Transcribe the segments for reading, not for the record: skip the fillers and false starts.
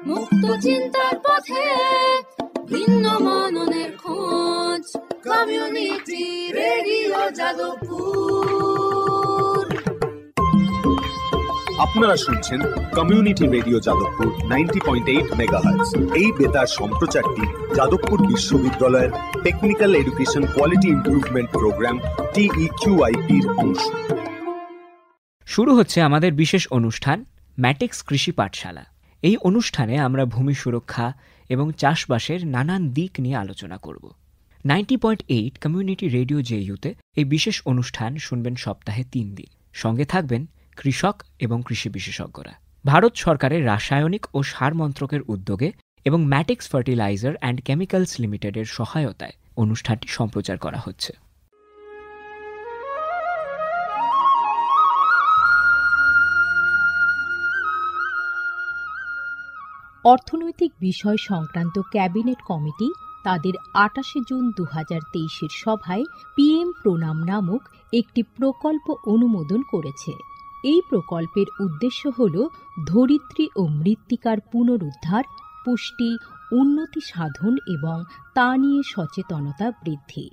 মুক্ত চিন্তার পথে ভিন্ন মননের খোঁজ, কমিউনিটি রেডিও যাদবপুর। আপনারা শুনছেন কমিউনিটি রেডিও যাদবপুর 90.8 মেগাহার্টজ। এই বেতার সম্প্রচারটি যাদবপুর বিশ্ববিদ্যালয়ের technical education quality improvement programme TEQIP-র অংশ। শুরু হচ্ছে আমাদের বিশেষ অনুষ্ঠান ম্যাটেক্স কৃষি পাঠশালা। এই অনুষ্ঠানে আমরা ভূমি সুরক্ষা এবং চাষবাসের নানান দিক নিয়ে আলোচনা করব। 90.8 কমিউনিটি রেডিও জেইউতে এই বিশেষ অনুষ্ঠান শুনবেন সপ্তাহে 3 দিন। সঙ্গে থাকবেন কৃষক এবং কৃষি বিশেষজ্ঞরা। ভারত সরকারের রাসায়নিক ও সার মন্ত্রকের উদ্যোগে এবং ম্যাটেক্স ফার্টিলাইজার অ্যান্ড কেমিক্যালস লিমিটেডের সহায়তায় অনুষ্ঠানটি সম্প্রচার করা হচ্ছে। অর্থনৈতিক বিষয় সংক্রান্ত ক্যাবিনেট কমিটি তাদের 28 জুন 2023 সভায় পিএম প্রণাম নামক একটি প্রকল্প অনুমোদন করেছে। এই প্রকল্পের উদ্দেশ্য হল ধরিত্রী ও মৃত্তিকার পুনরুদ্ধার, পুষ্টি, উন্নতি সাধন এবং তা নিয়ে সচেতনতা বৃদ্ধি।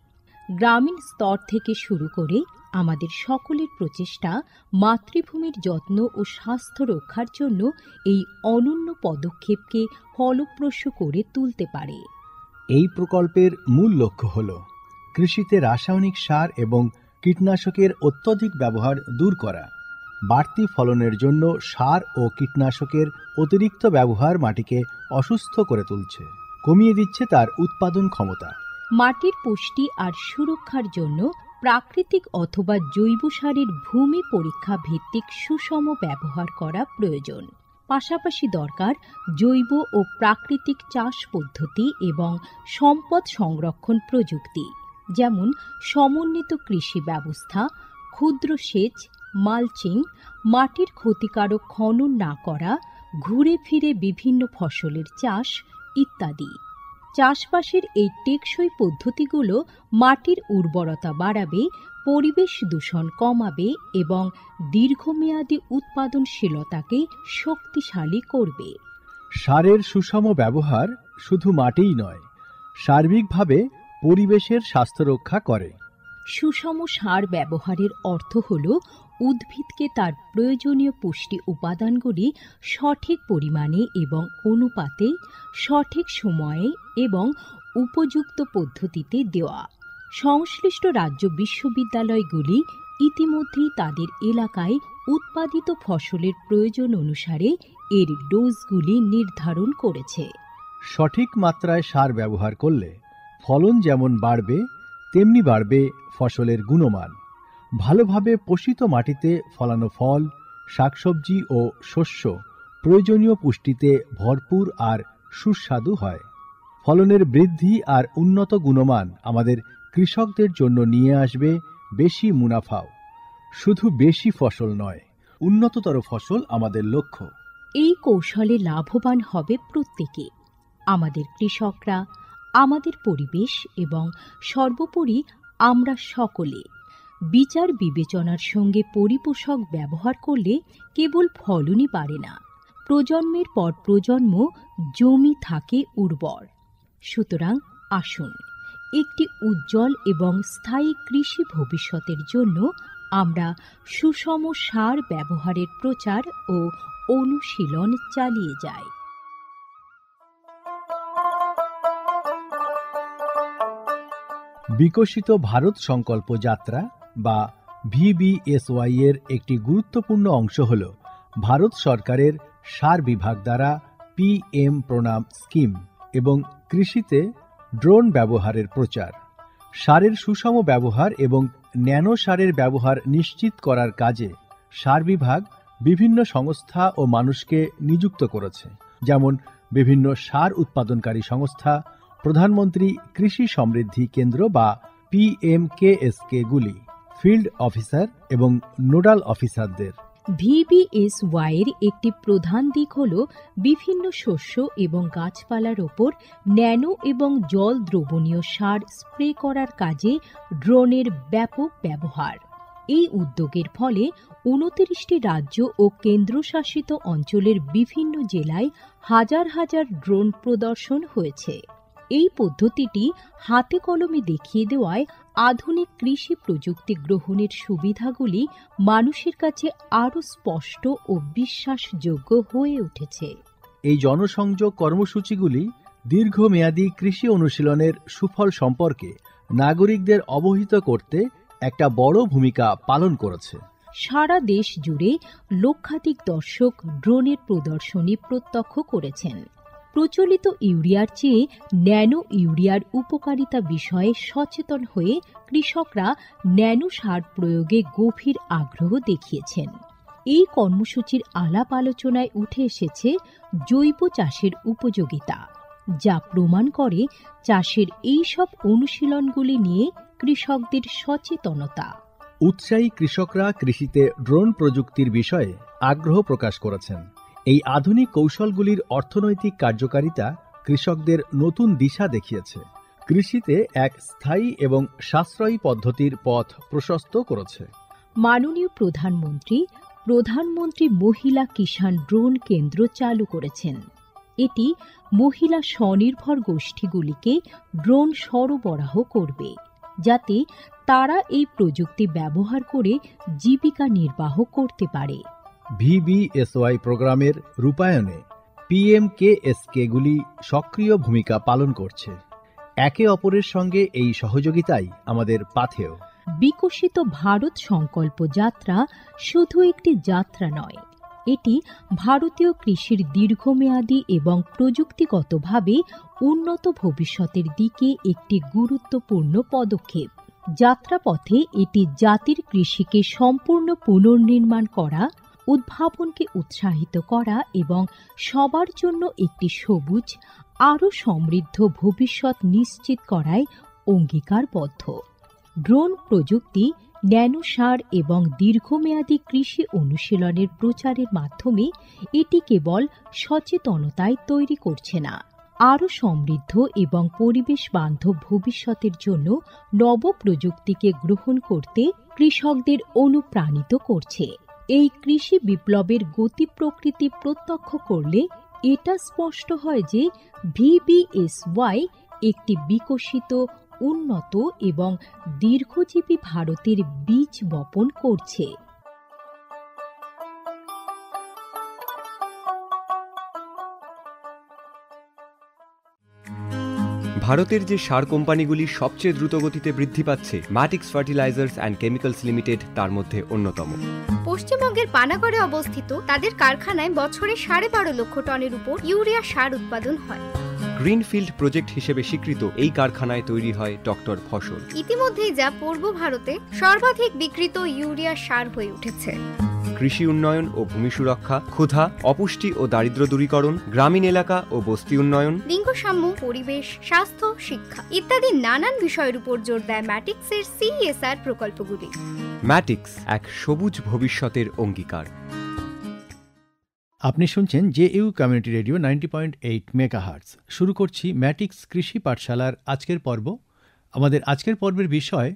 গ্রামীণ স্তর থেকে শুরু করে আমাদের সকলের প্রচেষ্টা মাতৃভূমির যত্ন ও স্বাস্থ্য রক্ষার জন্য এই অনন্য পদক্ষেপকে ফলপ্রসূ করে তুলতে পারে। এই প্রকল্পের মূল লক্ষ্য হল কৃষিতে রাসায়নিক সার এবং কীটনাশকের অত্যধিক ব্যবহার দূর করা। বাড়তি ফলনের জন্য সার ও কীটনাশকের অতিরিক্ত ব্যবহার মাটিকে অসুস্থ করে তুলছে, কমিয়ে দিচ্ছে তার উৎপাদন ক্ষমতা। মাটির পুষ্টি আর সুরক্ষার জন্য প্রাকৃতিক অথবা জৈব সারের ভূমি পরীক্ষা ভিত্তিক সুষম ব্যবহার করা প্রয়োজন। পাশাপাশি দরকার জৈব ও প্রাকৃতিক চাষ পদ্ধতি এবং সম্পদ সংরক্ষণ প্রযুক্তি, যেমন সমন্বিত কৃষি ব্যবস্থা, ক্ষুদ্র সেচ, মালচিং, মাটির ক্ষতিকারক খনন না করা, ঘুরে ফিরে বিভিন্ন ফসলের চাষ ইত্যাদি। চাষবাসের এই টেকসই পদ্ধতিগুলো মাটির উর্বরতা বাড়াবে, পরিবেশ দূষণ কমাবে এবং দীর্ঘমেয়াদী উৎপাদনশীলতাকে শক্তিশালী করবে। সারের সুষম ব্যবহার শুধু মাটিই নয়, সার্বিকভাবে পরিবেশের স্বাস্থ্য রক্ষা করে। সুষম সার ব্যবহারের অর্থ হল উদ্ভিদকে তার প্রয়োজনীয় পুষ্টি উপাদানগুলি সঠিক পরিমাণে এবং অনুপাতে, সঠিক সময়ে এবং উপযুক্ত পদ্ধতিতে দেওয়া। সংশ্লিষ্ট রাজ্য বিশ্ববিদ্যালয়গুলি ইতিমধ্যেই তাদের এলাকায় উৎপাদিত ফসলের প্রয়োজন অনুসারে এর ডোজগুলি নির্ধারণ করেছে। সঠিক মাত্রায় সার ব্যবহার করলে ফলন যেমন বাড়বে, তেমনি বাড়বে ফসলের গুণমান। ভালোভাবে পোষিত মাটিতে ফলানো ফল, শাকসবজি ও শস্য প্রয়োজনীয় পুষ্টিতে ভরপুর আর সুস্বাদু হয়। ফলনের বৃদ্ধি আর উন্নত গুণমান আমাদের কৃষকদের জন্য নিয়ে আসবে বেশি মুনাফাও। শুধু বেশি ফসল নয়, উন্নততর ফসল আমাদের লক্ষ্য। এই কৌশলে লাভবান হবে প্রত্যেকে, আমাদের কৃষকরা, আমাদের পরিবেশ এবং সর্বোপরি আমরা সকলে। বিচার বিবেচনার সঙ্গে পরিপোষক ব্যবহার করলে কেবল ফলনই বাড়ে না, প্রজন্মের পর প্রজন্ম জমি থাকে উর্বর। সুতরাং আসুন, একটি উজ্জ্বল এবং স্থায়ী কৃষি ভবিষ্যতের জন্য আমরা সুষম সার ব্যবহারের প্রচার ও অনুশীলন চালিয়ে যাই। বিকশিত ভারত সংকল্প যাত্রা বা VBSY এর একটি গুরুত্বপূর্ণ অংশ হল ভারত সরকারের সার বিভাগ দ্বারা PM প্রণাম স্কিম এবং কৃষিতে ড্রোন ব্যবহারের প্রচার। সারের সুষম ব্যবহার এবং ন্যানো সারের ব্যবহার নিশ্চিত করার কাজে সার বিভাগ বিভিন্ন সংস্থা ও মানুষকে নিযুক্ত করেছে, যেমন বিভিন্ন সার উৎপাদনকারী সংস্থা, প্রধানমন্ত্রী কৃষি সমৃদ্ধি কেন্দ্র বা PMKSK গুলি, ফিল্ড অফিসার এবং নোডাল অফিসারদের। VBSY এর একটি প্রধান দিক হল বিভিন্ন শস্য এবং গাছপালার ওপর ন্যানো এবং জল দ্রবণীয় সার স্প্রে করার কাজে ড্রোনের ব্যাপক ব্যবহার। এই উদ্যোগের ফলে ২৯টি রাজ্য ও কেন্দ্রশাসিত অঞ্চলের বিভিন্ন জেলায় হাজার হাজার ড্রোন প্রদর্শন হয়েছে। এই পদ্ধতিটি হাতে কলমে দেখিয়ে দেওয়ায় আধুনিক কৃষি প্রযুক্তি গ্রহণের সুবিধাগুলি মানুষের কাছে আরও স্পষ্ট ও বিশ্বাসযোগ্য হয়ে উঠেছে। এই জনসংযোগ কর্মসূচিগুলি দীর্ঘমেয়াদী কৃষি অনুশীলনের সুফল সম্পর্কে নাগরিকদের অবহিত করতে একটা বড় ভূমিকা পালন করেছে। সারা দেশ জুড়ে লক্ষাধিক দর্শক ড্রোনের প্রদর্শনী প্রত্যক্ষ করেছেন। প্রচলিত ইউরিয়ার চেয়ে ন্যানো ইউরিয়ার উপকারিতা বিষয়ে সচেতন হয়ে কৃষকরা ন্যানো সার প্রয়োগে গভীর আগ্রহ দেখিয়েছেন। এই কর্মসূচির আলাপ আলোচনায় উঠে এসেছে জৈব চাষের উপযোগিতা, যা প্রমাণ করে চাষের এই সব অনুশীলনগুলি নিয়ে কৃষকদের সচেতনতা। উৎসাহী কৃষকরা কৃষিতে ড্রোন প্রযুক্তির বিষয়ে আগ্রহ প্রকাশ করেছেন। এই আধুনিক কৌশলগুলির অর্থনৈতিক কার্যকারিতা কৃষকদের নতুন দিশা দেখিয়েছে, কৃষিতে এক স্থায়ী এবং সাশ্রয়ী পদ্ধতির পথ প্রশস্ত করেছে। মাননীয় প্রধানমন্ত্রী মহিলা কিষাণ ড্রোন কেন্দ্র চালু করেছেন। এটি মহিলা স্বনির্ভর গোষ্ঠীগুলিকে ড্রোন সরবরাহ করবে, যাতে তারা এই প্রযুক্তি ব্যবহার করে জীবিকা নির্বাহ করতে পারে। VBSY প্রোগ্রামের রূপায়ণে PMKSKগুলি সক্রিয় ভূমিকা পালন করছে। একে অপরের সঙ্গে এই সহযোগিতাই আমাদের পাথেয়। বিকশিত ভারত সংকল্প যাত্রা শুধু একটি যাত্রা নয়, এটি ভারতীয় কৃষির দীর্ঘমেয়াদী এবং প্রযুক্তিগতভাবে উন্নত ভবিষ্যতের দিকে একটি গুরুত্বপূর্ণ পদক্ষেপ। যাত্রাপথে এটি জাতির কৃষিকে সম্পূর্ণ পুনর্নির্মাণ করা, উদ্ভাবনকে উৎসাহিত করা এবং সবার জন্য একটি সবুজ, আরও সমৃদ্ধ ভবিষ্যৎ নিশ্চিত করায় অঙ্গীকারবদ্ধ। ড্রোন প্রযুক্তি, ন্যানো সার এবং দীর্ঘমেয়াদী কৃষি অনুশীলনের প্রচারের মাধ্যমে এটি কেবল সচেতনতায় তৈরি করছে না, আরও সমৃদ্ধ এবং পরিবেশ বান্ধব ভবিষ্যতের জন্য নব প্রযুক্তিকে গ্রহণ করতে কৃষকদের অনুপ্রাণিত করছে। এই কৃষি বিপ্লবের গতি প্রকৃতি প্রত্যক্ষ করলে এটা স্পষ্ট হয় যে VBSY একটি বিকশিত, উন্নত এবং দীর্ঘজীবী ভারতের বীজ বপন করছে। ভারতের যে সার কোম্পানিগুলি সবচেয়ে দ্রুত গতিতে বৃদ্ধি পাচ্ছে, ম্যাটিক্স ফার্টিলাইজার্স অ্যান্ড কেমিক্যালস লিমিটেড তার মধ্যে অন্যতম। পশ্চিমবঙ্গের পানাগড়ে অবস্থিত তাদের কারখানায় বছরে 12.5 লক্ষ টনের উপর ইউরিয়া সার উৎপাদন হয়। গ্রিনফিল্ড প্রজেক্ট হিসেবে স্বীকৃত এই কারখানায় তৈরি হয় ডক্টর ফসল। ইতিমধ্যেই যা পূর্ব ভারতে সর্বাধিক বিক্রিত ইউরিয়া সার হয়ে উঠেছে। কৃষি উন্নয়ন ও ভূমি সুরক্ষা, ক্ষুধা, অপুষ্টি ও দারিদ্র্য দূরীকরণ, গ্রামীণ এলাকা ও বস্তি উন্নয়ন, লিঙ্গ সাম্য, পরিবেশ, স্বাস্থ্য, শিক্ষা ইত্যাদি নানান বিষয়ের উপর জোর দেয় ম্যাটিক্সের CSR প্রকল্পগুলি। ম্যাটিক্স, এক সবুজ ভবিষ্যতের অঙ্গীকার। আপনি শুনছেন JU কমিউনিটি রেডিও 90.8 মেগাহার্টজ। শুরু করছি ম্যাটিক্স কৃষি পাঠশালার আজকের পর্ব। আমাদের আজকের পর্বের বিষয়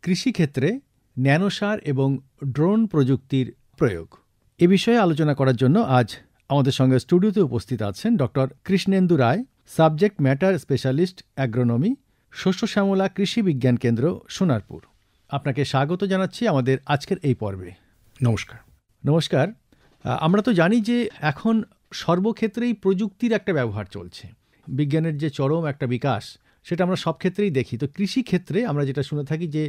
কৃষিক্ষেত্রে ন্যানোসার এবং ড্রোন প্রযুক্তির প্রয়োগ। এ বিষয়ে আলোচনা করার জন্য আজ আমাদের সঙ্গে স্টুডিওতে উপস্থিত আছেন ডক্টর কৃষ্ণেন্দু রায়, সাবজেক্ট ম্যাটার স্পেশালিস্ট অ্যাগ্রোনমি, শস্য শ্যামলা কৃষি বিজ্ঞান কেন্দ্র, সোনারপুর। আপনাকে স্বাগত জানাচ্ছি আমাদের আজকের এই পর্বে। নমস্কার। নমস্কার। আমরা তো জানি যে এখন সর্বক্ষেত্রেই প্রযুক্তির একটা ব্যবহার চলছে। বিজ্ঞানের যে চরম একটা বিকাশ, সেটা আমরা সব ক্ষেত্রেই দেখি। তো কৃষিক্ষেত্রে আমরা যেটা শুনে থাকি যে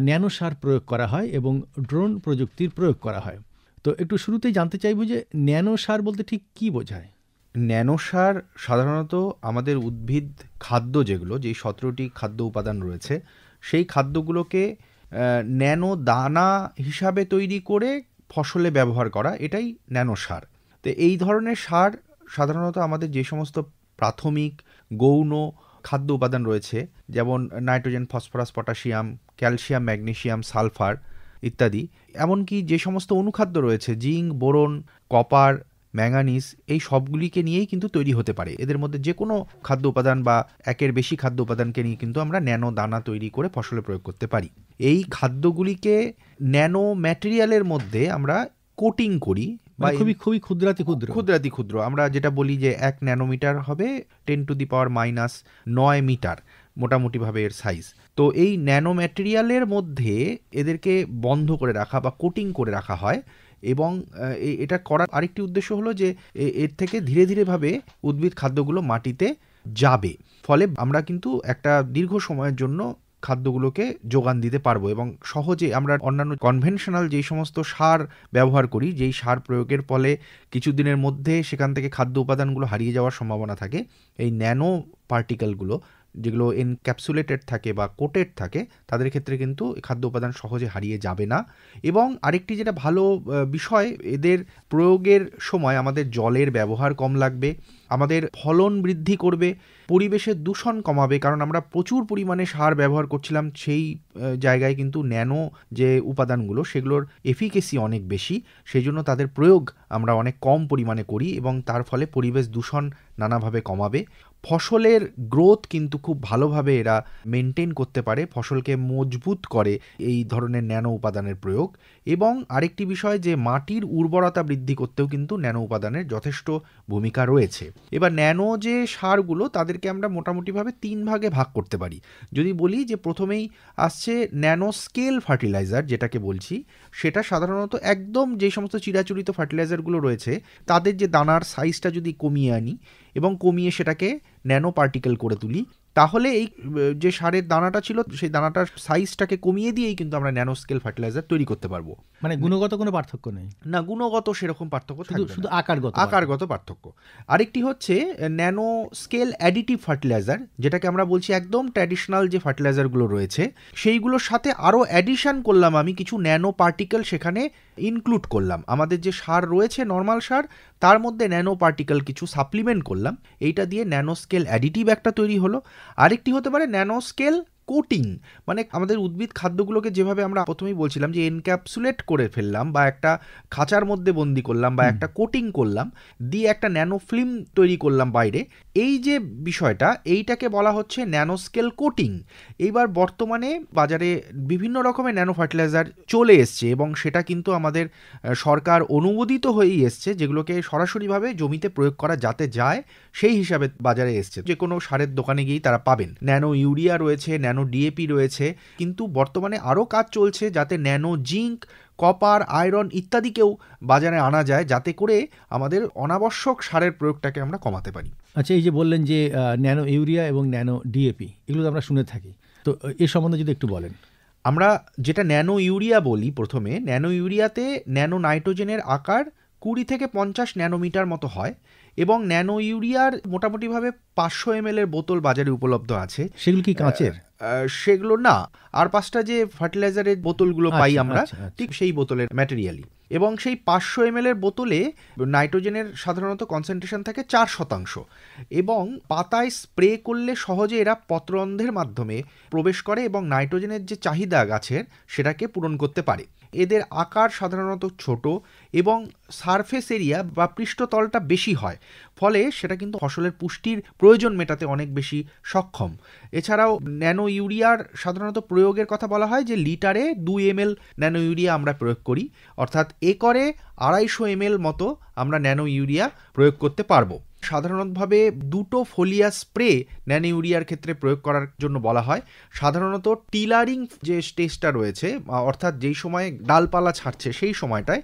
ন্যানো সার প্রয়োগ করা হয় এবং ড্রোন প্রযুক্তির প্রয়োগ করা হয়। তো একটু শুরুতেই জানতে চাইব যে ন্যানো সার বলতে ঠিক কী বোঝায়? ন্যানো সার সাধারণত আমাদের উদ্ভিদ খাদ্য, যেগুলো যেই 17টি খাদ্য উপাদান রয়েছে, সেই খাদ্যগুলোকে ন্যানো দানা হিসাবে তৈরি করে ফসলে ব্যবহার করা, এটাই ন্যানো সার। তো এই ধরনের সার সাধারণত আমাদের যে সমস্ত প্রাথমিক গৌণ খাদ্য উপাদান রয়েছে, যেমন nitrogen, phosphorus, potassium, calcium, magnesium, sulphur ইত্যাদি, এমনকি যে সমস্ত অনুখাদ্য রয়েছে, জিঙ্ক, বোরন, কপার, ম্যাঙ্গানিজ, এই সবগুলিকে নিয়েই কিন্তু তৈরি হতে পারে। এদের মধ্যে যে কোনো খাদ্য উপাদান বা একের বেশি খাদ্য উপাদানকে নিয়ে কিন্তু আমরা ন্যানো দানা তৈরি করে ফসলে প্রয়োগ করতে পারি। এই খাদ্যগুলিকে ন্যানো ম্যাটেরিয়ালের মধ্যে আমরা কোটিং করি, বা খুবই খুবই ক্ষুদ্রাতি ক্ষুদ্র আমরা যেটা বলি যে 1 ন্যানোমিটার হবে 10⁻⁹ মিটার মোটামুটিভাবে এর সাইজ। তো এই ন্যানো ম্যাটেরিয়ালের মধ্যে এদেরকে বন্ধ করে রাখা বা কোটিং করে রাখা হয়, এবং এটা করার আরেকটি উদ্দেশ্য হলো যে এর থেকে ধীরে ধীরেভাবে উদ্ভিদ খাদ্যগুলো মাটিতে যাবে, ফলে আমরা কিন্তু একটা দীর্ঘ সময়ের জন্য খাদ্যগুলোকে যোগান দিতে পারবো, এবং সহজে আমরা অন্যান্য কনভেনশনাল যেই সমস্ত সার ব্যবহার করি, যেই সার প্রয়োগের ফলে কিছুদিনের মধ্যে সেখান থেকে খাদ্য উপাদানগুলো হারিয়ে যাওয়ার সম্ভাবনা থাকে, এই ন্যানো পার্টিকেলগুলো যেগুলো এনক্যাপসুলেটেড থাকে বা কোটেড থাকে তাদের ক্ষেত্রে কিন্তু খাদ্য উপাদান সহজে হারিয়ে যাবে না। এবং আরেকটি যেটা ভালো বিষয়, এদের প্রয়োগের সময় আমাদের জলের ব্যবহার কম লাগবে, আমাদের ফলন বৃদ্ধি করবে, পরিবেশের দূষণ কমাবে, কারণ আমরা প্রচুর পরিমাণে সার ব্যবহার করছিলাম, সেই জায়গায় কিন্তু ন্যানো যে উপাদানগুলো সেগুলোর এফিকেসি অনেক বেশি, সেই জন্য তাদের প্রয়োগ আমরা অনেক কম পরিমাণে করি, এবং তার ফলে পরিবেশ দূষণ নানাভাবে কমাবে। ফসলের গ্রোথ কিন্তু খুব ভালোভাবে এরা মেনটেন করতে পারে, ফসলকে মজবুত করে এই ধরনের ন্যানো উপাদানের প্রয়োগ। এবং আরেকটি বিষয় যে মাটির উর্বরতা বৃদ্ধি করতেও কিন্তু ন্যানো উপাদানের যথেষ্ট ভূমিকা রয়েছে। এবার ন্যানো যে সারগুলো তাদেরকে আমরা মোটামুটিভাবে 3 ভাগে ভাগ করতে পারি। যদি বলি যে প্রথমেই আসছে ন্যানো স্কেল ফার্টিলাইজার, যেটাকে বলছি সেটা সাধারণত একদম যে সমস্ত চিরাচরিত ফার্টিলাইজারগুলো রয়েছে তাদের যে দানার সাইজটা যদি কমিয়ে আনি এবং কমিয়ে সেটাকে ন্যানো পার্টিকেল করে তুলি, তাহলে এই যে সারের দানাটা ছিল সেই দানাটার সাইজটাকে কমিয়ে দিয়েই কিন্তু আমরা ন্যানো স্কেল ফার্টিলাইজার তৈরি করতে পারবো। মানে গুণগত কোনো পার্থক্য নেই? না, গুণগত সেরকম পার্থক্য থাকবে না, শুধু আকারগত পার্থক্য। আরেকটি হচ্ছে ন্যানো স্কেল অ্যাডিটিভ ফার্টিলাইজার, যেটাকে আমরা বলছি একদম ট্র্যাডিশনাল যে ফার্টিলাইজারগুলো রয়েছে সেইগুলোর সাথে আরও অ্যাডিশন করলাম আমি কিছু ন্যানো পার্টিকেল, সেখানে ইনক্লুড করলাম আমাদের যে সার রয়েছে নর্মাল সার, তার মধ্যে ন্যানো পার্টিকেল কিছু সাপ্লিমেন্ট করলাম, এইটা দিয়ে ন্যানো স্কেল অ্যাডিটিভ একটা তৈরি হলো। আরেকটি হতে পারে ন্যানো স্কেল কোটিং, মানে আমাদের উদ্ভিদ খাদ্যগুলোকে যেভাবে আমরা প্রথমেই বলছিলাম যে এনক্যাপসুলেট করে ফেললাম বা একটা খাঁচার মধ্যে বন্দি করলাম বা একটা কোটিং করলাম, দিয়ে একটা ন্যানো ফিল্ম তৈরি করলাম বাইরে, এই যে বিষয়টা এইটাকে বলা হচ্ছে ন্যানো স্কেল কোটিং। এইবার বর্তমানে বাজারে বিভিন্ন রকমের ন্যানো ফার্টিলাইজার চলে এসছে, এবং সেটা কিন্তু আমাদের সরকার অনুমোদিত হয়েই এসছে, যেগুলোকে সরাসরিভাবে জমিতে প্রয়োগ করা যাতে যায় সেই হিসাবে বাজারে এসছে। যে কোনো সারের দোকানে গিয়েই তারা পাবেন। ন্যানো ইউরিয়া রয়েছে, ন্যানো ডিএপি রয়েছে, কিন্তু বর্তমানে আরও কাজ চলছে যাতে ন্যানো জিঙ্ক, কপার, আয়রন ইত্যাদিকেও বাজারে আনা যায়, যাতে করে আমাদের অনাবশ্যক সারের প্রয়োগটাকে আমরা কমাতে পারি। আচ্ছা, এই যে বললেন যে ন্যানো ইউরিয়া এবং ন্যানো ডিএপি এগুলো আমরা শুনে থাকি, তো এর সম্বন্ধে যদি একটু বলেন। আমরা যেটা ন্যানো ইউরিয়া বলি, প্রথমে ন্যানো ইউরিয়াতে ন্যানো নাইট্রোজেনের আকার 20 থেকে 50 ন্যানোমিটার মতো হয়, এবং ন্যানো ইউরিয়ার মোটামুটিভাবে 500 ml এর বোতল বাজারে উপলব্ধ আছে। সেগুলো কি কাঁচের? সেগুলো না, আর 5টা যে ফার্টিলাইজারের বোতলগুলো পাই আমরা, ঠিক সেই বোতলের ম্যাটেরিয়ালই। এবং সেই 500 ml এর বোতলে নাইট্রোজেনের সাধারণত কনসেন্ট্রেশন থাকে 4%, এবং পাতায় স্প্রে করলে সহজে এরা পত্ররন্ধ্রের মাধ্যমে প্রবেশ করে এবং নাইট্রোজেনের যে চাহিদা গাছের সেটাকে পূরণ করতে পারে। এদের আকার সাধারণত ছোট এবং সারফেস এরিয়া বা পৃষ্ঠতলটা বেশি হয়, ফলে সেটা কিন্তু ফসলের পুষ্টির প্রয়োজন মেটাতে অনেক বেশি সক্ষম। এছাড়াও ন্যানো ইউরিয়ার সাধারণত প্রয়োগের কথা বলা হয় যে লিটারে 2 ml ন্যানো ইউরিয়া আমরা প্রয়োগ করি, অর্থাৎ একরে 250 ml মতো আমরা ন্যানো ইউরিয়া প্রয়োগ করতে পারবো। সাধারণতভাবে 2টো ফোলিয়া স্প্রে ন্যানো ইউরিয়ার ক্ষেত্রে প্রয়োগ করার জন্য বলা হয়। সাধারণত টিলারিং যে স্টেজটা রয়েছে, অর্থাৎ যেই সময় ডালপালা ছাড়ছে সেই সময়টায়,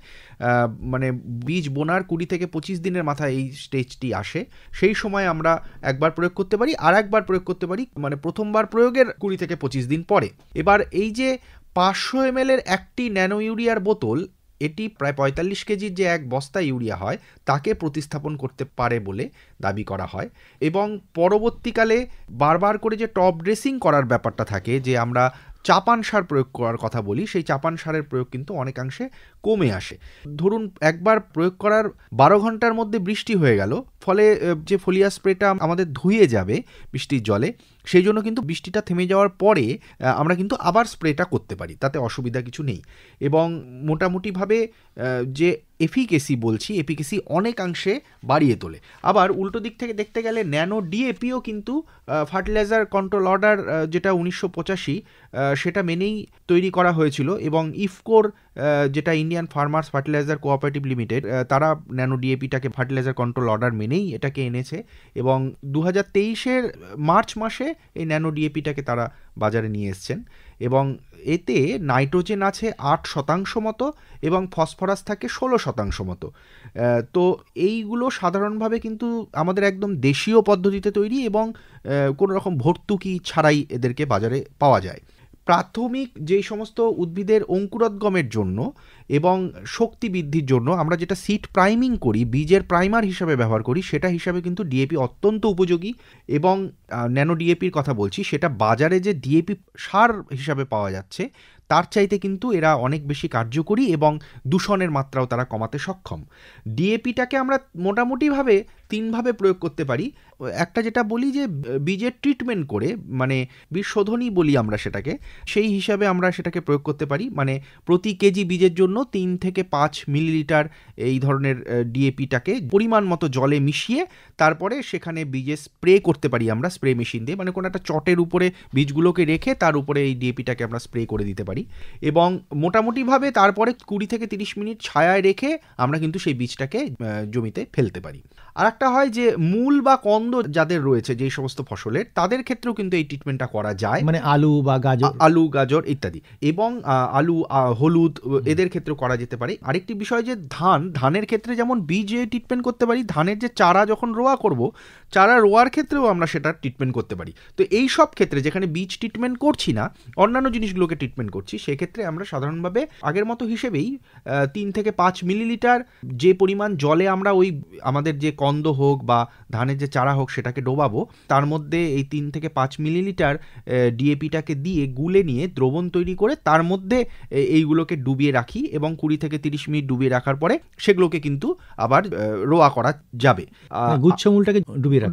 মানে বীজ বোনার 20 থেকে 25 দিনের মাথায় এই স্টেজটি আসে, সেই সময় আমরা একবার প্রয়োগ করতে পারি, আর একবার প্রয়োগ করতে পারি মানে প্রথমবার প্রয়োগের 20 থেকে 25 দিন পরে। এবার এই যে 500 ml এর একটি ন্যানো ইউরিয়ার বোতল, এটি প্রায় 45 কেজির যে এক বস্তা ইউরিয়া হয় তাকে প্রতিস্থাপন করতে পারে বলে দাবি করা হয়। এবং পরবর্তীকালে বারবার করে যে টপ ড্রেসিং করার ব্যাপারটা থাকে, যে আমরা চাপান সার প্রয়োগ করার কথা বলি, সেই চাপান সারের প্রয়োগ কিন্তু অনেকাংশে কমে আসে। ধরুন একবার প্রয়োগ করার 12 ঘন্টার মধ্যে বৃষ্টি হয়ে গেল, ফলে যে ফোলিয়া স্প্রেটা আমাদের ধুয়ে যাবে বৃষ্টির জলে, সেই জন্য কিন্তু বৃষ্টিটা থেমে যাওয়ার পরে আমরা কিন্তু আবার স্প্রেটা করতে পারি, তাতে অসুবিধা কিছু নেই। এবং মোটামুটিভাবে যে এফিকেসি বলছি, এফিকেসি অনেকাংশে বাড়িয়ে তোলে। আবার উল্টো দিক থেকে দেখতে গেলে ন্যানো ডিএপিও কিন্তু ফার্টিলাইজার কন্ট্রোল অর্ডার যেটা 1985 সেটা মেনেই তৈরি করা হয়েছিল, এবং ইফকোর যেটা Indian farmers fertiliser cooperative limited, তারা ন্যানো ডিএপিটাকে ফার্টিলাইজার কন্ট্রোল অর্ডার মেনেই এটাকে এনেছে, এবং 2023 মার্চ মাসে এই ন্যানো ডিএপিটাকে তারা বাজারে নিয়ে এসছেন। এবং এতে নাইট্রোজেন আছে 8% মতো এবং ফসফরাস থাকে 16% মতো। তো এইগুলো সাধারণভাবে কিন্তু আমাদের একদম দেশীয় পদ্ধতিতে তৈরি এবং কোনো রকম ভর্তুকি ছাড়াই এদেরকে বাজারে পাওয়া যায়। প্রাথমিক যেই সমস্ত উদ্ভিদের অঙ্কুরোদ্গমের জন্য এবং শক্তি বৃদ্ধির জন্য আমরা যেটা সিড প্রাইমিং করি, বীজের প্রাইমার হিসাবে ব্যবহার করি, সেটা হিসাবে কিন্তু ডিএপি অত্যন্ত উপযোগী। এবং ন্যানো ডিএপির কথা বলছি, সেটা বাজারে যে ডিএপি সার হিসাবে পাওয়া যাচ্ছে তার চাইতে কিন্তু এরা অনেক বেশি কার্যকরী এবং দূষণের মাত্রাও তারা কমাতে সক্ষম। ডিএপিটাকে আমরা মোটামুটিভাবে 3ভাবে প্রয়োগ করতে পারি। একটা যেটা বলি যে বীজের ট্রিটমেন্ট করে, মানে বীজ শোধনী বলি আমরা সেটাকে, সেই হিসাবে আমরা সেটাকে প্রয়োগ করতে পারি। মানে প্রতি কেজি বীজের জন্য 3 থেকে 5 মিলিলিটার এই ধরনের ডিএপিটাকে পরিমাণ মতো জলে মিশিয়ে তারপরে সেখানে বীজে স্প্রে করতে পারি আমরা স্প্রে মেশিন দিয়ে। মানে কোনো একটা চটের উপরে বীজগুলোকে রেখে তার উপরে এই ডিএপিটাকে আমরা স্প্রে করে দিতে পারি, এবং মোটামুটিভাবে তারপরে 20 থেকে 30 মিনিট ছায়ায় রেখে আমরা কিন্তু সেই বীজটাকে জমিতে ফেলতে পারি। আর একটা হয় যে মূল বা কন্দ যাদের রয়েছে যেই সমস্ত ফসলের, তাদের ক্ষেত্রেও কিন্তু এই ট্রিটমেন্টটা করা যায়, মানে আলু বা গাজর, আলু গাজর ইত্যাদি, এবং আলু হলুদ এদের ক্ষেত্রেও করা যেতে পারে। আরেকটি বিষয় যে ধানের ক্ষেত্রে যেমন বীজে ট্রিটমেন্ট করতে পারি, ধানের যে চারা যখন রোয়া করব, চারা রোয়ার ক্ষেত্রেও আমরা সেটা ট্রিটমেন্ট করতে পারি। তো এই সব ক্ষেত্রে যেখানে বীজ ট্রিটমেন্ট করছি না, অন্যান্য জিনিসগুলোকে ট্রিটমেন্ট করছি, সেক্ষেত্রে আমরা সাধারণভাবে আগের মতো হিসেবেই 3 থেকে 5 মিলিলিটার যে পরিমাণ জলে আমরা ওই আমাদের যে কন্দ হোক বা ধানের যে চারা হোক সেটাকে ডোবাবো, তার মধ্যে এই 3 থেকে 5 মিলিলিটার ডিএপিটাকে দিয়ে গুলে নিয়ে দ্রবণ তৈরি করে তার মধ্যে এইগুলোকে ডুবিয়ে রাখি, এবং 20 থেকে 30 মিনিট ডুবিয়ে রাখার পরে সেগুলোকে কিন্তু আবার রোয়া করা যাবে, গুচ্ছমূলটাকে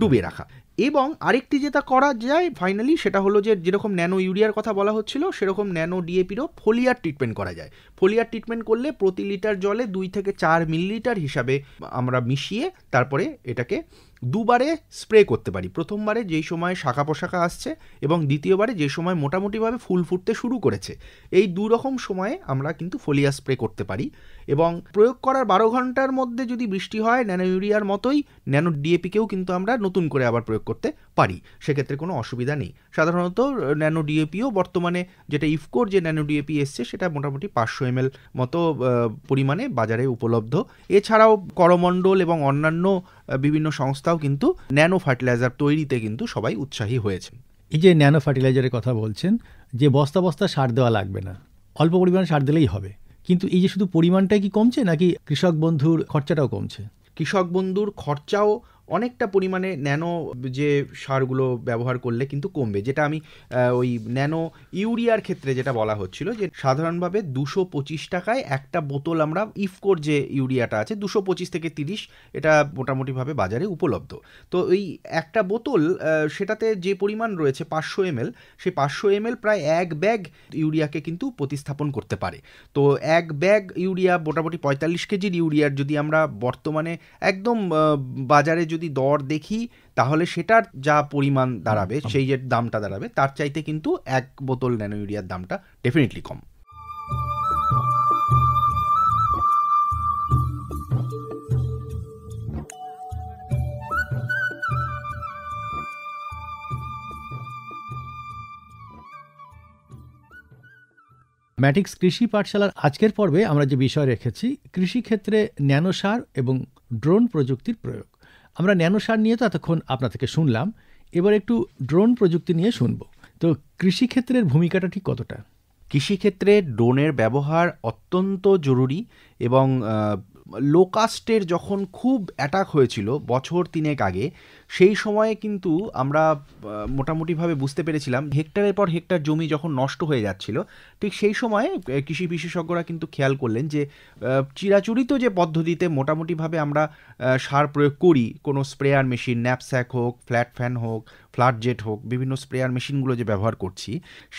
ডুবিয়ে রাখা। এবং আরেকটি যেটা করা যায় ফাইনালি, সেটা হলো যে যেরকম ন্যানো ইউরিয়ার কথা বলা হচ্ছিল, সেরকম ন্যানো ডিএপিরও ফোলিয়ার ট্রিটমেন্ট করা যায়। ফোলিয়ার ট্রিটমেন্ট করলে প্রতি লিটার জলে 2 থেকে 4 মিলিলিটার হিসাবে আমরা মিশিয়ে তারপরে এটাকে 2বারে স্প্রে করতে পারি। প্রথমবারে যেই সময় শাখা পোশাখা আসছে এবং দ্বিতীয়বারে যে সময় মোটামুটিভাবে ফুল ফুটতে শুরু করেছে, এই 2 রকম সময়ে আমরা কিন্তু ফোলিয়া স্প্রে করতে পারি। এবং প্রয়োগ করার 12 ঘন্টার মধ্যে যদি বৃষ্টি হয়, ন্যানো ইউরিয়ার মতোই ন্যানো ডিএপিকেও কিন্তু আমরা নতুন করে আবার প্রয়োগ করতে পারি, সেক্ষেত্রে কোনো অসুবিধা নেই। সাধারণত ন্যানো ডিএপিও বর্তমানে যেটা ইফকোর যে ন্যানো ডিএপি এসছে, সেটা মোটামুটি 500 ml মতো পরিমাণে বাজারে উপলব্ধ। এছাড়াও করমণ্ডল এবং অন্যান্য বিভিন্ন সংস্থাও কিন্তু ন্যানো ফার্টিলাইজার তৈরিতে কিন্তু সবাই উৎসাহী হয়েছে। এই যে ন্যানো ফার্টিলাইজারের কথা বলছেন, যে বস্তা বস্তা সার দেওয়া লাগবে না, অল্প পরিমাণ সার দিলেই হবে, কিন্তু এই যে শুধু পরিমাণটাই কি কমছে নাকি কৃষক বন্ধুর খরচাটাও কমছে? কৃষক বন্ধুর খরচাও অনেকটা পরিমাণে ন্যানো যে সারগুলো ব্যবহার করলে কিন্তু কমবে। যেটা আমি ওই ন্যানো ইউরিয়ার ক্ষেত্রে যেটা বলা হচ্ছিল, যে সাধারণভাবে 225 টাকায় একটা বোতল আমরা ইফকোর যে ইউরিয়াটা আছে 225 থেকে 30 এটা মোটামুটিভাবে বাজারে উপলব্ধ। তো এই একটা বোতল সেটাতে যে পরিমাণ রয়েছে 500 ml, সেই 500 ml প্রায় 1 ব্যাগ ইউরিয়াকে কিন্তু প্রতিস্থাপন করতে পারে। তো 1 ব্যাগ ইউরিয়া মোটামুটি 45 কেজির ইউরিয়ার যদি আমরা বর্তমানে একদম বাজারে যদি দর দেখি, তাহলে সেটার যা পরিমাণ দাঁড়াবে, সেই যে দামটা দাঁড়াবে, তার চাইতে কিন্তু 1 বোতল ন্যানো ইউরিয়ার দামটা ডেফিনেটলি কম। ম্যাটিক্স কৃষি পাঠশালার আজকের পর্বে আমরা যে বিষয় রেখেছি, কৃষিক্ষেত্রে ন্যানো সার এবং ড্রোন প্রযুক্তির প্রয়োগ। আমরা ন্যানো সার নিয়ে তো এতক্ষণ আপনার থেকে শুনলাম, এবার একটু ড্রোন প্রযুক্তি নিয়ে শুনবো। তো কৃষিক্ষেত্রের ভূমিকাটা ঠিক কতটা? কৃষিক্ষেত্রে ড্রোনের ব্যবহার অত্যন্ত জরুরি, এবং লোকাস্টের যখন খুব অ্যাটাক হয়েছিল বছর 3 আগে, সেই সময়ে কিন্তু আমরা মোটামুটিভাবে বুঝতে পেরেছিলাম হেক্টরের পর হেক্টর জমি যখন নষ্ট হয়ে যাচ্ছিল, ঠিক সেই সময়ে কৃষি বিশেষজ্ঞরা কিন্তু খেয়াল করলেন যে চিরাচরিত যে পদ্ধতিতে মোটামুটিভাবে আমরা সার প্রয়োগ করি, কোনো স্প্রেয়ার মেশিন, ন্যাপস্যাক হোক, ফ্ল্যাট ফ্যান হোক, ফ্ল্যাট জেট হোক, বিভিন্ন স্প্রেয়ার মেশিনগুলো যে ব্যবহার করছি,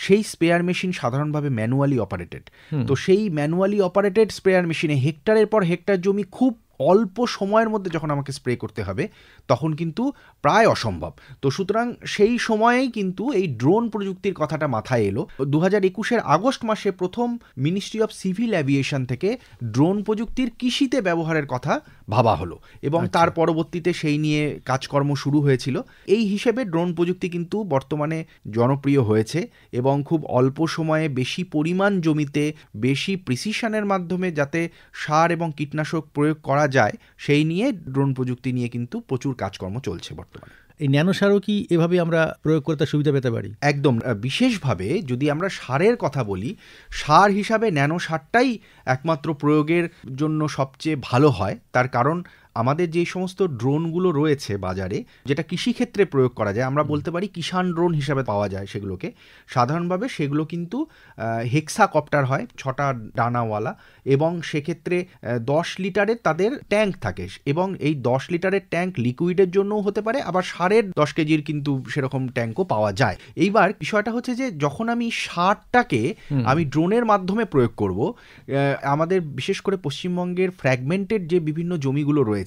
সেই স্প্রেয়ার মেশিন সাধারণভাবে ম্যানুয়ালি অপারেটেড। তো সেই ম্যানুয়ালি অপারেটেড স্প্রেয়ার মেশিনে হেক্টরের পর হেক্টর একটা জমি খুব অল্প সময়ের মধ্যে যখন আমাকে স্প্রে করতে হবে তখন কিন্তু প্রায় অসম্ভব। তো সুতরাং সেই সময়েই কিন্তু এই ড্রোন প্রযুক্তির কথাটা মাথায় এলো। 2021 আগস্ট মাসে প্রথম মিনিস্ট্রি অফ সিভিল অ্যাভিয়েশন থেকে ড্রোন প্রযুক্তির কৃষিতে ব্যবহারের কথা ভাবা হলো এবং তার পরবর্তীতে সেই নিয়ে কাজকর্ম শুরু হয়েছিল। এই হিসেবে ড্রোন প্রযুক্তি কিন্তু বর্তমানে জনপ্রিয় হয়েছে এবং খুব অল্প সময়ে বেশি পরিমাণ জমিতে বেশি প্রিসিশনের মাধ্যমে যাতে সার এবং কীটনাশক প্রয়োগ করা যায় সেই নিয়ে ড্রোন প্রযুক্তি নিয়ে কিন্তু প্রচুর কাজকর্ম চলছে বর্তমানে। এই ন্যানো সারও কি এভাবে আমরা প্রয়োগ করতে সুবিধা পেতে পারি? একদম, বিশেষভাবে যদি আমরা সারের কথা বলি, সার হিসাবে ন্যানো সারটাই একমাত্র প্রয়োগের জন্য সবচেয়ে ভালো হয়। তার কারণ আমাদের যে সমস্ত ড্রোনগুলো রয়েছে বাজারে, যেটা কৃষিক্ষেত্রে প্রয়োগ করা যায়, আমরা বলতে পারি কিষাণ ড্রোন হিসাবে পাওয়া যায় সেগুলোকে। সাধারণভাবে সেগুলো কিন্তু হেক্সাকপ্টার হয়, 6টা ডানাওয়ালা, এবং সেক্ষেত্রে 10 লিটারের তাদের ট্যাঙ্ক থাকে এবং এই 10 লিটারের ট্যাঙ্ক লিকুইডের জন্যও হতে পারে, আবার সারের 10 কেজির কিন্তু সেরকম ট্যাঙ্কও পাওয়া যায়। এইবার বিষয়টা হচ্ছে যে যখন আমি সারটাকে আমি ড্রোনের মাধ্যমে প্রয়োগ করব, আমাদের বিশেষ করে পশ্চিমবঙ্গের ফ্র্যাগমেন্টেড যে বিভিন্ন জমিগুলো রয়েছে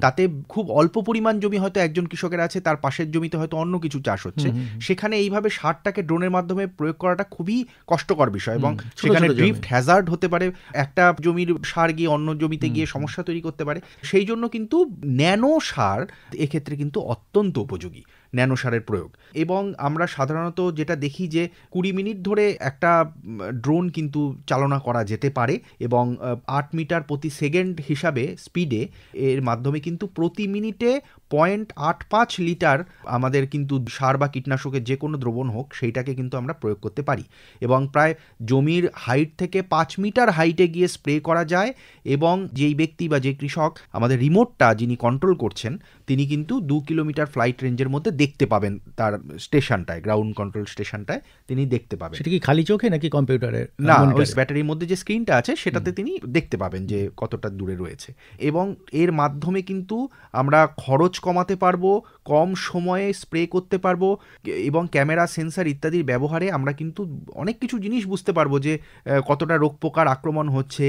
তাতে খুব অল্প পরিমাণ জমি হয়তো একজন কৃষকের আছে, তার পাশের জমিতে হয়তো অন্য কিছু চাষ হচ্ছে, সেখানে এইভাবে সারটাকে ড্রোনের মাধ্যমে প্রয়োগ করাটা খুবই কষ্টকর বিষয় এবং সেখানে ড্রিফট হ্যাজার্ড হতে পারে, একটা জমির সার গিয়ে অন্য জমিতে গিয়ে সমস্যা তৈরি করতে পারে। সেই জন্য কিন্তু ন্যানো সার এক্ষেত্রে কিন্তু অত্যন্ত উপযোগী, ন্যানো সারের প্রয়োগ। এবং আমরা সাধারণত যেটা দেখি যে 20 মিনিট ধরে একটা ড্রোন কিন্তু চালনা করা যেতে পারে এবং 8 মিটার প্রতি সেকেন্ড হিসাবে স্পিডে এর মাধ্যমে কিন্তু প্রতি মিনিটে 0.85 লিটার আমাদের কিন্তু সার বা কীটনাশকের যে কোনো দ্রবণ হোক সেইটাকে কিন্তু আমরা প্রয়োগ করতে পারি এবং প্রায় জমির হাইট থেকে 5 মিটার হাইটে গিয়ে স্প্রে করা যায়। এবং যেই ব্যক্তি বা যে কৃষক আমাদের রিমোটটা যিনি কন্ট্রোল করছেন তিনি কিন্তু 2 কিলোমিটার ফ্লাইট রেঞ্জের মধ্যে দেখতে পাবেন, তার স্টেশনটায়, গ্রাউন্ড কন্ট্রোল স্টেশনটায় তিনি দেখতে পাবেন। সেটা কি খালি চোখে নাকি কম্পিউটারে? না, ওই ব্যাটারির মধ্যে যে স্ক্রিনটা আছে সেটাতে তিনি দেখতে পাবেন যে কতটা দূরে রয়েছে এবং এর মাধ্যমে কিন্তু আমরা খরচ কমাতে পারবো, কম সময়ে স্প্রে করতে পারবো এবং ক্যামেরা, সেন্সার ইত্যাদির ব্যবহারে আমরা কিন্তু অনেক কিছু জিনিস বুঝতে পারবো যে কতটা রোগ পোকার আক্রমণ হচ্ছে,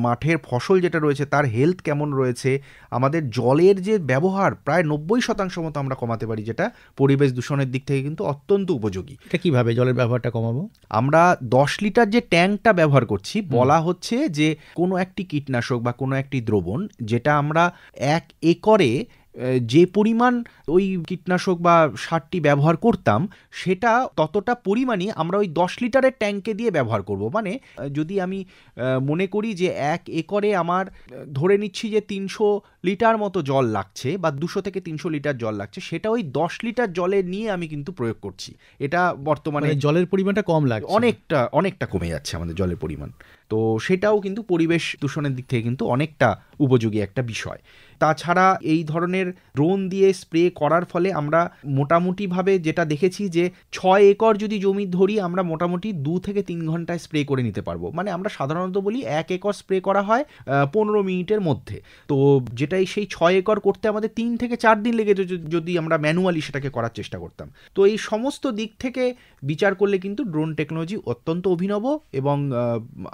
মাঠের ফসল যেটা রয়েছে তার হেলথ কেমন রয়েছে, আমাদের জলের যে ব্যবহার প্রায় 90% মতো আমরা কমাতে পারি, যেটা পরিবেশ দূষণের দিক থেকে কিন্তু অত্যন্ত উপযোগী। এটা কিভাবে জলের ব্যবহারটা কমাবো? আমরা 10 লিটার যে ট্যাঙ্কটা ব্যবহার করছি, বলা হচ্ছে যে কোনো একটি কীটনাশক বা কোনো একটি দ্রবণ যেটা আমরা 1 একরে যে পরিমাণ ওই কীটনাশক বা সারটি ব্যবহার করতাম সেটা ততটা পরিমাণই আমরা ওই 10 লিটারের ট্যাঙ্কে দিয়ে ব্যবহার করব। মানে যদি আমি মনে করি যে 1 একরে আমার ধরে নিচ্ছি যে 300 লিটার মতো জল লাগছে বা 200 থেকে 300 লিটার জল লাগছে, সেটা ওই 10 লিটার জলে নিয়ে আমি কিন্তু প্রয়োগ করছি। এটা বর্তমানে জলের পরিমাণটা কম লাগছে, অনেকটা কমে যাচ্ছে আমাদের জলের পরিমাণ। তো সেটাও কিন্তু পরিবেশ দূষণের দিক থেকে কিন্তু অনেকটা উপযোগী একটা বিষয়। তাছাড়া এই ধরনের ড্রোন দিয়ে স্প্রে করার ফলে আমরা মোটামুটিভাবে যেটা দেখেছি যে 6 একর যদি জমি ধরি আমরা মোটামুটি 2 থেকে 3 ঘন্টায় স্প্রে করে নিতে পারবো। মানে আমরা সাধারণত বলি 1 একর স্প্রে করা হয় 15 মিনিটের মধ্যে। তো যেটাই সেই 6 একর করতে আমাদের 3 থেকে 4 দিন লেগে যদি আমরা ম্যানুয়ালি সেটাকে করার চেষ্টা করতাম। তো এই সমস্ত দিক থেকে বিচার করলে কিন্তু ড্রোন টেকনোলজি অত্যন্ত অভিনব এবং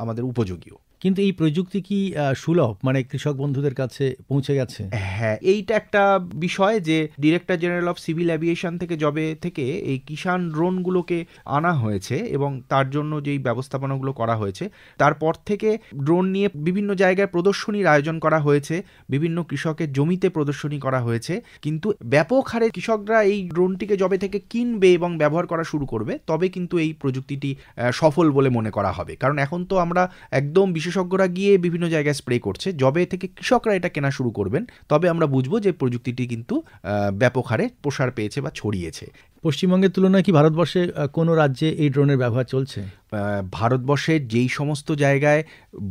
আমাদের উপযোগীও। কিন্তু এই প্রযুক্তি কি সুলভ, মানে কৃষক বন্ধুদের কাছে পৌঁছে গেছে? হ্যাঁ, এইটা একটা বিষয় যে director general of civil aviation থেকে জবে থেকে এই কিষাণ ড্রোনগুলোকে আনা হয়েছে এবং তার জন্য যেই ব্যবস্থাপনাগুলো করা হয়েছে তারপর থেকে ড্রোন নিয়ে বিভিন্ন জায়গায় প্রদর্শনীর আয়োজন করা হয়েছে, বিভিন্ন কৃষকের জমিতে প্রদর্শনী করা হয়েছে। কিন্তু ব্যাপক হারে কৃষকরা এই ড্রোনটিকে জবে থেকে কিনবে এবং ব্যবহার করা শুরু করবে তবে কিন্তু এই প্রযুক্তিটি সফল বলে মনে করা হবে। কারণ এখন তো আমরা একদম বিশেষজ্ঞরা গিয়ে বিভিন্ন জায়গায় স্প্রে করছে, জবে থেকে কৃষকরা এটা কেনা শুরু করবেন তবে আমরা বুঝবো যে প্রযুক্তিটি কিন্তু ব্যাপক হারে প্রসার পেয়েছে বা ছড়িয়েছে। পশ্চিমবঙ্গের তুলনায় কি ভারতবর্ষে কোনো রাজ্যে এই ড্রোনের ব্যবহার চলছে? ভারতবর্ষের যেই সমস্ত জায়গায়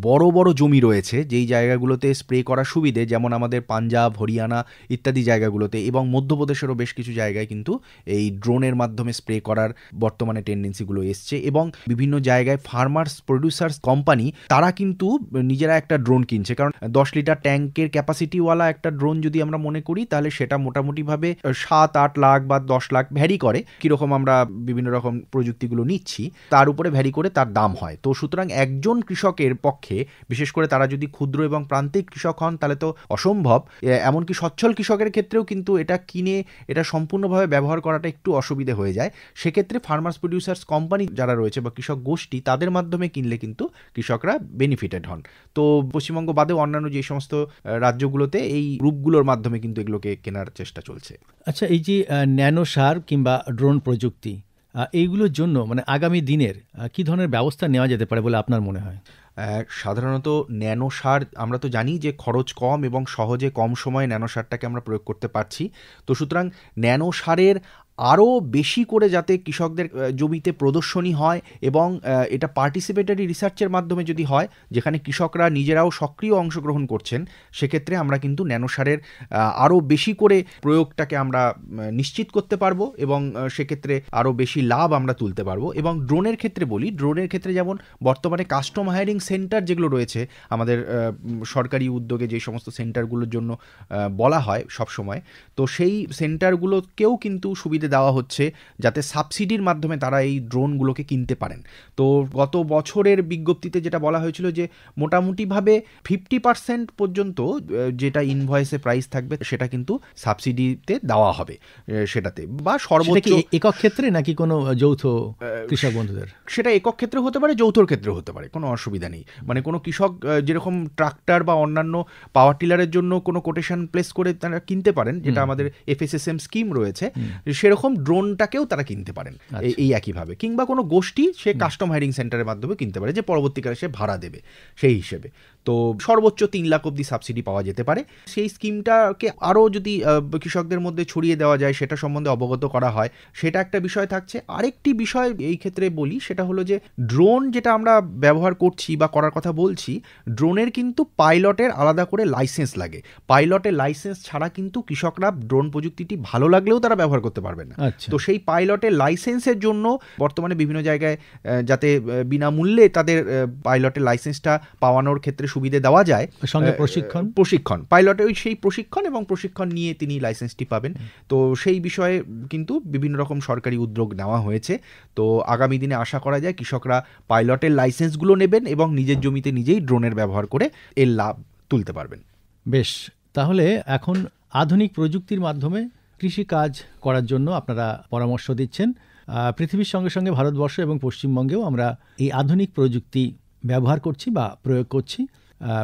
বড় বড় জমি রয়েছে, যেই জায়গাগুলোতে স্প্রে করা সুবিধে, যেমন আমাদের পাঞ্জাব, হরিয়ানা ইত্যাদি জায়গাগুলোতে এবং মধ্যপ্রদেশেরও বেশ কিছু জায়গায় কিন্তু এই ড্রোনের মাধ্যমে স্প্রে করার বর্তমানে টেন্ডেন্সিগুলো এসছে এবং বিভিন্ন জায়গায় ফার্মার্স প্রডিউসার্স কোম্পানি তারা কিন্তু নিজেরা একটা ড্রোন কিনছে। কারণ 10 লিটার ট্যাঙ্কের ক্যাপাসিটিওয়ালা একটা ড্রোন যদি আমরা মনে করি তাহলে সেটা মোটামুটিভাবে 7-8 লাখ বা 10 লাখ ভ্যারি করে কীরকম আমরা বিভিন্ন রকম প্রযুক্তিগুলো নিচ্ছি, তার উপরে ভ্যারি করে তার দাম হয়। তো সুতরাং একজন কৃষকের পক্ষে, বিশেষ করে তারা যদি ক্ষুদ্র এবং প্রান্তিক কৃষক হন, তাহলে তো অসম্ভব। এমনকি সচ্ছল কৃষকের ক্ষেত্রেও কিন্তু এটা কিনে এটা সম্পূর্ণভাবে ব্যবহার করাটা একটু অসুবিধে হয়ে যায়। সেক্ষেত্রে ফার্মার্স প্রডিউসার্স কোম্পানি যারা রয়েছে বা কৃষক গোষ্ঠী, তাদের মাধ্যমে কিনলে কিন্তু কৃষকরা বেনিফিটেড হন। তো পশ্চিমবঙ্গ বাদেও অন্যান্য যে সমস্ত রাজ্যগুলোতে এই গ্রুপগুলোর মাধ্যমে কিন্তু এগুলোকে কেনার চেষ্টা চলছে। আচ্ছা, এই যে ন্যানো সার কিংবা ড্রোন প্রযুক্তি, এইগুলোর জন্য মানে আগামী দিনের কি ধরনের ব্যবস্থা নেওয়া যেতে পারে বলে আপনার মনে হয়? সাধারণত ন্যানো সার আমরা তো জানি যে খরচ কম এবং সহজে কম সময়ে ন্যানো সারটাকে আমরা প্রয়োগ করতে পারছি। তো সুতরাং ন্যানো সারের আরও বেশি করে যাতে কৃষকদের জমিতে প্রদর্শনী হয় এবং এটা পার্টিসিপেটরি রিসার্চের মাধ্যমে যদি হয়, যেখানে কৃষকরা নিজেরাও সক্রিয় অংশগ্রহণ করছেন, সেক্ষেত্রে আমরা কিন্তু ন্যানো সারের আরও বেশি করে প্রয়োগটাকে আমরা নিশ্চিত করতে পারবো এবং সেক্ষেত্রে আরও বেশি লাভ আমরা তুলতে পারবো। এবং ড্রোনের ক্ষেত্রে বলি, ড্রোনের ক্ষেত্রে যেমন বর্তমানে কাস্টম হায়ারিং সেন্টার যেগুলো রয়েছে আমাদের সরকারি উদ্যোগে যে সমস্ত সেন্টারগুলোর জন্য বলা হয় সবসময়, তো সেই সেন্টারগুলোকেও কিন্তু সুবিধা দেওয়া হচ্ছে যাতে সাবসিডির মাধ্যমে তারা এই ড্রোনগুলোকে কিনতে পারেন। তো গত বছরের বিজ্ঞপ্তিতে যেটা বলা হয়েছিল যে মোটামুটিভাবে 50% পর্যন্ত যেটা ইনভয়েসে প্রাইস থাকবে সেটা কিন্তু সাবসিডিতে দেওয়া হবে সেটাতে, বা সর্বোচ্চ একক ক্ষেত্রে নাকি কোনো যৌথ কৃষক বন্ধুদের? সেটা একক ক্ষেত্রে হতে পারে, যৌথর ক্ষেত্রে হতে পারে, কোনো অসুবিধা নেই। মানে কোনো কৃষক যেরকম ট্রাক্টর বা অন্যান্য পাওয়ার টিলারের জন্য কোনো কোটেশন প্লেস করে তারা কিনতে পারেন, যেটা আমাদের FSSM স্কিম রয়েছে, সেরকম ড্রোনটাকেও তারা কিনতে পারেন এই একইভাবে। কিংবা কোনো গোষ্ঠী সে কাস্টম হায়ারিং সেন্টারের মাধ্যমে কিনতে পারে, যে পরবর্তীকালে সে ভাড়া দেবে সেই হিসেবে। তো সর্বোচ্চ 3 লাখ অবধি সাবসিডি পাওয়া যেতে পারে। সেই স্কিমটাকে আরও যদি কৃষকদের মধ্যে ছড়িয়ে দেওয়া যায়, সেটা সম্বন্ধে অবগত করা হয়, সেটা একটা বিষয় থাকছে। আরেকটি বিষয় এই ক্ষেত্রে বলি, সেটা হলো যে ড্রোন যেটা আমরা ব্যবহার করছি বা করার কথা বলছি, ড্রোনের কিন্তু পাইলটের আলাদা করে লাইসেন্স লাগে। পাইলটের লাইসেন্স ছাড়া কিন্তু কৃষকরা ড্রোন প্রযুক্তিটি ভালো লাগলেও তারা ব্যবহার করতে পারবে না। তো সেই পাইলটের লাইসেন্সের জন্য বর্তমানে বিভিন্ন জায়গায় যাতে বিনামূল্যে তাদের পাইলটের লাইসেন্সটা পাওয়ানোর ক্ষেত্রে সুবিধে দেওয়া যায়, সঙ্গে প্রশিক্ষণ পাইলটের সেই প্রশিক্ষণ নিয়ে তিনি লাইসেন্সটি পাবেন। তো সেই বিষয়ে কিন্তু বিভিন্ন রকম সরকারি উদ্যোগ নেওয়া হয়েছে। তো আগামী দিনে আশা করা যায় কৃষকরা পাইলটের লাইসেন্সগুলো নেবেন এবং নিজের জমিতে নিজেই ড্রোনের ব্যবহার করে এর লাভ তুলতে পারবেন। বেশ, তাহলে এখন আধুনিক প্রযুক্তির মাধ্যমে কৃষিকাজ করার জন্য আপনারা পরামর্শ দিচ্ছেন। পৃথিবীর সঙ্গে সঙ্গে ভারতবর্ষ এবং পশ্চিমবঙ্গেও আমরা এই আধুনিক প্রযুক্তি ব্যবহার করছি বা প্রয়োগ করছি।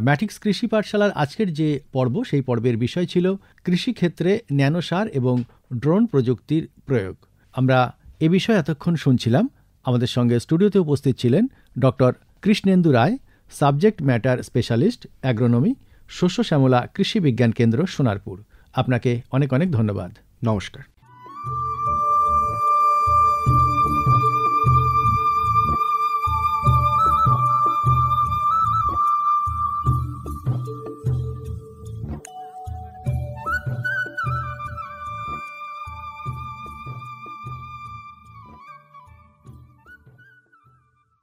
ম্যাটিক্স কৃষি পাঠশালার আজকের যে পর্ব, সেই পর্বের বিষয় ছিল কৃষিক্ষেত্রে ন্যানো সার এবং ড্রোন প্রযুক্তির প্রয়োগ। আমরা এ বিষয়ে এতক্ষণ শুনছিলাম। আমাদের সঙ্গে স্টুডিওতে উপস্থিত ছিলেন ডক্টর কৃষ্ণেন্দু রায়, সাবজেক্ট ম্যাটার স্পেশালিস্ট, অ্যাগ্রোনমি, শস্য শ্যামলা কৃষি বিজ্ঞান কেন্দ্র, সোনারপুর। আপনাকে অনেক অনেক ধন্যবাদ। নমস্কার।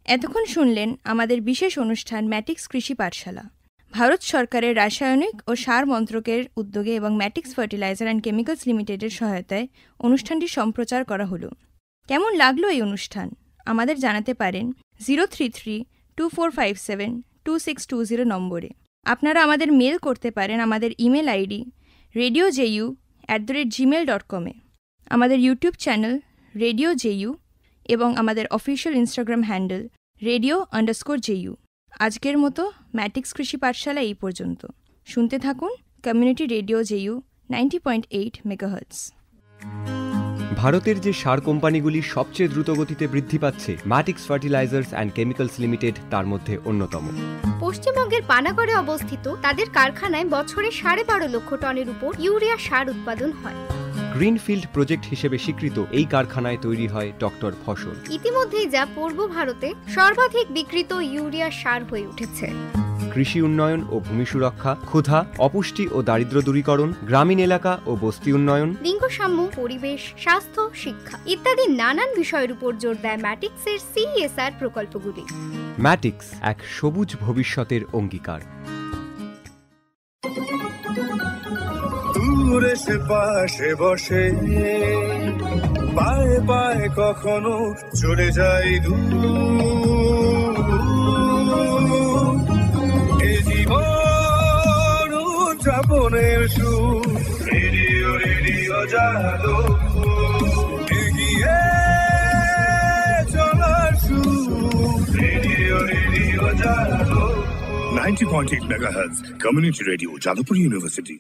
এতক্ষণ শুনলেন আমাদের বিশেষ অনুষ্ঠান ম্যাটিক্স কৃষি পাঠশালা। ভারত সরকারের রাসায়নিক ও সার মন্ত্রকের উদ্যোগে এবং ম্যাটিক্স ফার্টিলাইজার অ্যান্ড কেমিক্যালস লিমিটেডের সহায়তায় অনুষ্ঠানটি সম্প্রচার করা হলো। কেমন লাগলো এই অনুষ্ঠান আমাদের জানাতে পারেন 033-2457-2620 নম্বরে। আপনারা আমাদের মেল করতে পারেন আমাদের ইমেল আইডি radioju@gmail.com এ, আমাদের ইউটিউব চ্যানেল রেডিও জেইউ এবং আমাদের অফিসিয়াল ইনস্টাগ্রাম হ্যান্ডেল radio_ju। আজকের মতো ম্যাটিক্স কৃষি পাঠশালা এই পর্যন্ত। শুনতে থাকুন কমিউনিটি রেডিও জেইউ 90.8 মেগাহার্টজ। ভারতের যে সার কোম্পানিগুলি সবচেয়ে দ্রুত গতিতে বৃদ্ধি পাচ্ছে, ম্যাটিক্স ফার্টিলাইজার্স অ্যান্ড কেমিক্যালস লিমিটেড তার মধ্যে অন্যতম। পশ্চিমবঙ্গের পানাগড়ে অবস্থিত তাদের কারখানায় বছরে 12.5 লক্ষ টনের উপর ইউরিয়া সার উৎপাদন হয়। গ্রিনফিল্ড প্রজেক্ট হিসেবে স্বীকৃত এই কারখানায় তৈরি হয় ডক্টর ফসল। ইতিমধ্যেই যা পূর্ব ভারতে সর্বাধিক বিক্রিত ইউরিয়া সার হয়ে উঠেছে। কৃষি উন্নয়ন ও ভূমি সুরক্ষা, ক্ষুধা, অপুষ্টি ও দারিদ্র্য দূরীকরণ, গ্রামীণ এলাকা ও বস্তি উন্নয়ন, লিঙ্গ সাম্য, পরিবেশ, স্বাস্থ্য, শিক্ষা ইত্যাদি নানান বিষয়ের উপর জোর দেয় ম্যাটিক্সের CSR প্রকল্পগুলি। ম্যাটিক্স এক সবুজ ভবিষ্যতের অঙ্গীকার। দূরে সে পাশে বসে পায়ে পায়ে কখনো চলে যাই দূর, এ জীবন উদযাপনের সুর, রেডিও রেডিও যাদবপুর, এগিয়ে চলার সুর, radio radio Jadavpur. 90.8 megahertz, Community Radio, Jadavpur University.